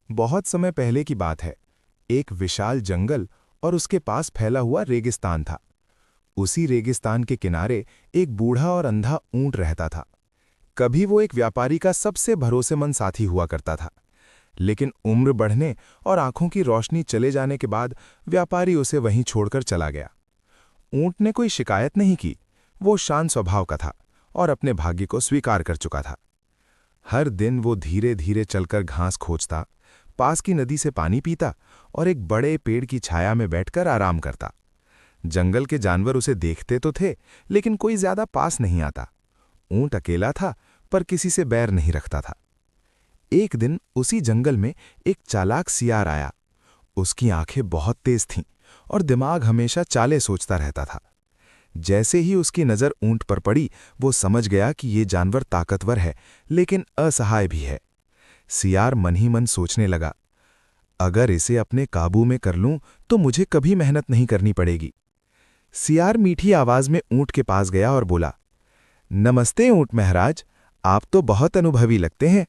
बहुत समय पहले की बात है। एक विशाल जंगल और उसके पास फैला हुआ रेगिस्तान था। उसी रेगिस्तान के किनारे एक बूढ़ा और अंधा ऊंट रहता था। कभी वो एक व्यापारी का सबसे भरोसेमंद साथी हुआ करता था, लेकिन उम्र बढ़ने और आंखों की रोशनी चले जाने के बाद व्यापारी उसे वहीं छोड़कर चला गया। ऊंट ने कोई शिकायत नहीं की। वो शांत स्वभाव का था और अपने भाग्य को स्वीकार कर चुका था। हर दिन वो धीरे धीरे चलकर घास खोजता, पास की नदी से पानी पीता और एक बड़े पेड़ की छाया में बैठकर आराम करता। जंगल के जानवर उसे देखते तो थे, लेकिन कोई ज्यादा पास नहीं आता। ऊंट अकेला था, पर किसी से बैर नहीं रखता था। एक दिन उसी जंगल में एक चालाक सियार आया। उसकी आंखें बहुत तेज थीं और दिमाग हमेशा चालें सोचता रहता था। जैसे ही उसकी नज़र ऊंट पर पड़ी, वो समझ गया कि ये जानवर ताकतवर है, लेकिन असहाय भी है। सियार मन ही मन सोचने लगा, अगर इसे अपने काबू में कर लूं तो मुझे कभी मेहनत नहीं करनी पड़ेगी। सियार मीठी आवाज में ऊंट के पास गया और बोला, नमस्ते ऊंट महाराज, आप तो बहुत अनुभवी लगते हैं।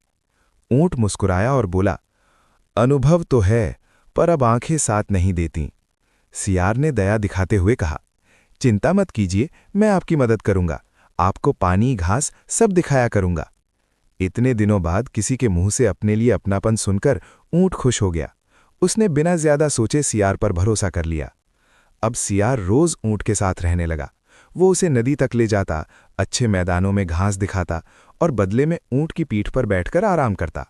ऊंट मुस्कुराया और बोला, अनुभव तो है, पर अब आंखें साथ नहीं देती। सियार ने दया दिखाते हुए कहा, चिंता मत कीजिए, मैं आपकी मदद करूंगा। आपको पानी घास सब दिखाया करूंगा। इतने दिनों बाद किसी के मुंह से अपने लिए अपनापन सुनकर ऊंट खुश हो गया। उसने बिना ज्यादा सोचे सियार पर भरोसा कर लिया। अब सियार रोज ऊंट के साथ रहने लगा। वो उसे नदी तक ले जाता, अच्छे मैदानों में घास दिखाता और बदले में ऊंट की पीठ पर बैठकर आराम करता।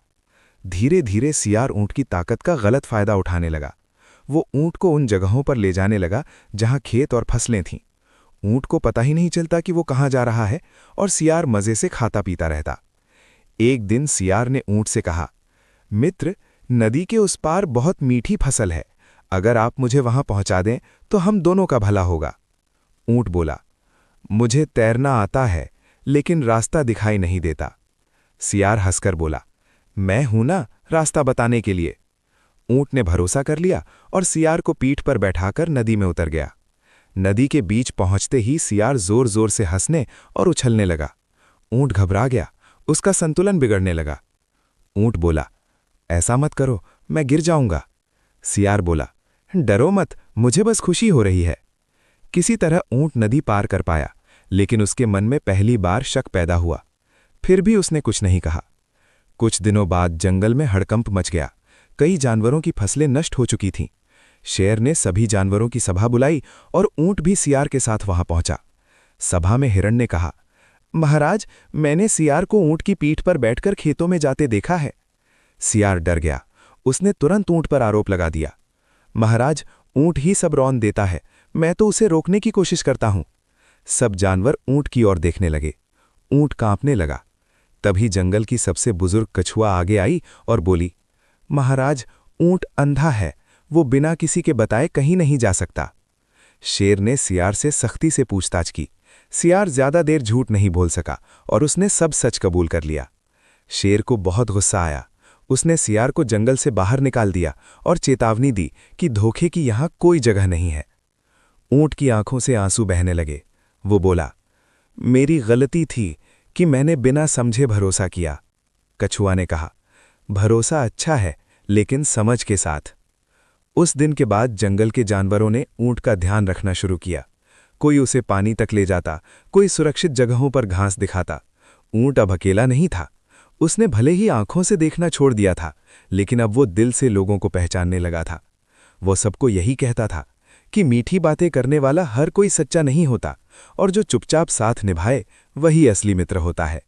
धीरे धीरे सियार ऊंट की ताकत का गलत फायदा उठाने लगा। वो ऊंट को उन जगहों पर ले जाने लगा जहां खेत और फसलें थीं। ऊंट को पता ही नहीं चलता कि वो कहां जा रहा है और सियार मजे से खाता पीता रहता। एक दिन सियार ने ऊंट से कहा, मित्र, नदी के उस पार बहुत मीठी फसल है। अगर आप मुझे वहां पहुंचा दें तो हम दोनों का भला होगा। ऊंट बोला, मुझे तैरना आता है, लेकिन रास्ता दिखाई नहीं देता। सियार हंसकर बोला, मैं हूं ना रास्ता बताने के लिए। ऊंट ने भरोसा कर लिया और सियार को पीठ पर बैठाकर नदी में उतर गया। नदी के बीच पहुंचते ही सियार जोर जोर से हंसने और उछलने लगा। ऊंट घबरा गया, उसका संतुलन बिगड़ने लगा। ऊंट बोला, ऐसा मत करो, मैं गिर जाऊंगा। सियार बोला, डरो मत, मुझे बस खुशी हो रही है। किसी तरह ऊंट नदी पार कर पाया, लेकिन उसके मन में पहली बार शक पैदा हुआ। फिर भी उसने कुछ नहीं कहा। कुछ दिनों बाद जंगल में हड़कंप मच गया। कई जानवरों की फसलें नष्ट हो चुकी थीं। शेर ने सभी जानवरों की सभा बुलाई और ऊंट भी सियार के साथ वहां पहुंचा। सभा में हिरण ने कहा, महाराज, मैंने सियार को ऊंट की पीठ पर बैठकर खेतों में जाते देखा है। सियार डर गया। उसने तुरंत ऊंट पर आरोप लगा दिया, महाराज, ऊंट ही सब रौन देता है, मैं तो उसे रोकने की कोशिश करता हूं। सब जानवर ऊंट की ओर देखने लगे। ऊंट कांपने लगा। तभी जंगल की सबसे बुजुर्ग कछुआ आगे आई और बोली, महाराज, ऊंट अंधा है, वो बिना किसी के बताए कहीं नहीं जा सकता। शेर ने सियार से सख्ती से पूछताछ की। सियार ज्यादा देर झूठ नहीं बोल सका और उसने सब सच कबूल कर लिया। शेर को बहुत गुस्सा आया। उसने सियार को जंगल से बाहर निकाल दिया और चेतावनी दी कि धोखे की यहां कोई जगह नहीं है। ऊंट की आंखों से आंसू बहने लगे। वो बोला, मेरी गलती थी कि मैंने बिना समझे भरोसा किया। कछुआ ने कहा, भरोसा अच्छा है, लेकिन समझ के साथ। उस दिन के बाद जंगल के जानवरों ने ऊंट का ध्यान रखना शुरू किया। कोई उसे पानी तक ले जाता, कोई सुरक्षित जगहों पर घास दिखाता। ऊंट अब अकेला नहीं था। उसने भले ही आंखों से देखना छोड़ दिया था, लेकिन अब वो दिल से लोगों को पहचानने लगा था। वो सबको यही कहता था कि मीठी बातें करने वाला हर कोई सच्चा नहीं होता, और जो चुपचाप साथ निभाए वही असली मित्र होता है।